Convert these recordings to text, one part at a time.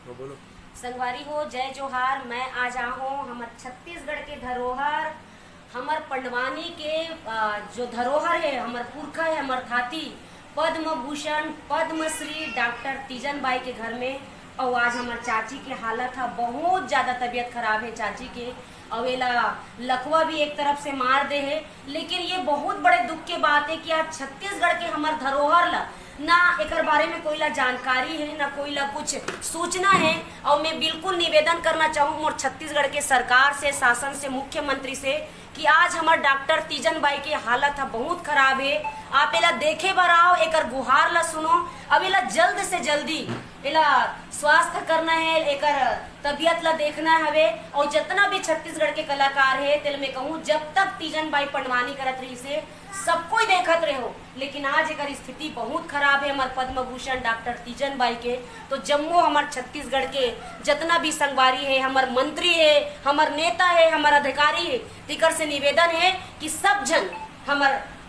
बोलो। संगवारी हो, जय जोहार। मैं आज आहूँ हमर छत्तीसगढ़ के धरोहर, हमर पंडवानी के जो धरोहर है, हमर पुरखा है, हमर थाती पद्म भूषण पद्मश्री डॉक्टर तीजन बाई के घर में। और आज हमार चाची के हालत है, बहुत ज़्यादा तबीयत खराब है चाची के। और एला लकवा भी एक तरफ से मार दे है। लेकिन ये बहुत बड़े दुख के बात है कि आज छत्तीसगढ़ के हमार धरोहर ला ना एकर बारे में कोई ला जानकारी है, ना कोई ला कुछ सूचना है। और मैं बिल्कुल निवेदन करना चाहूँ मोर छत्तीसगढ़ के सरकार से, शासन से, मुख्यमंत्री से कि आज हमार डॉक्टर तीजन बाई के हालत है बहुत खराब है। आप एला देखे बर आओ, एकर गुहार ला सुनो। अब एला जल्द से जल्दी एला स्वास्थ्य करना है, एकर तबियत ला देखना हवे। और जितना भी छत्तीसगढ़ के कलाकार है तेल में कहूँ, जब तक तीजन बाई पंडवानी करत रही से सब कोई देखत रहे हो। लेकिन आज एकर स्थिति बहुत खराब है हमार पद्म भूषण डॉक्टर तीजन बाई के। तो जम्मो हमार छत्तीसगढ़ के जितना भी संगवारी है, हमार मंत्री है, हमार नेता है, हमार अधिकारी है, तिकर से निवेदन है कि सब जन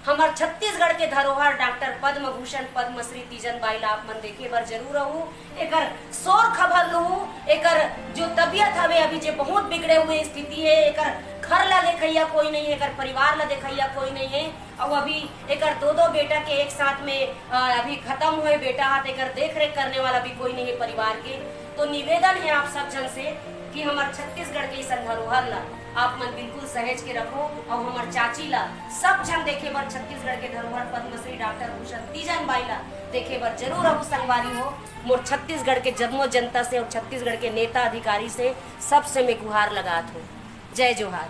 हमार छत्तीसगढ़ के धरोहर डॉक्टर पद्म भूषण पद्मश्री तीजन बाई ला आप मन देखे बर जरूर रहू। एकर शोर खबर लू, एकर जो तबियत हवे अभी जे बहुत बिगड़े हुए स्थिति है, एकर घर ला देखैया कोई नहीं है, एकर परिवार ला देखैया कोई नहीं है। और अभी एकर दो बेटा के एक साथ में अभी खत्म हुए बेटा हाथ, एकर देख रेख करने वाला भी कोई नहीं है परिवार के। तो निवेदन है आप सब जन से कि हमार छत्तीसगढ़ के इस धरोहर ला आप मन बिल्कुल सहेज के रखो। और हमार चाची ला सब जन देखे बर छत्तीसगढ़ के धरोहर पद्मश्री डॉक्टर भूषण तीजन बाई ला देखे बर जरूर रहू। संगवारी हो, मोर छत्तीसगढ़ के जम्मो जनता से और छत्तीसगढ़ के नेता अधिकारी से सबसे मैं गुहार लगात हूँ। जय जोहार।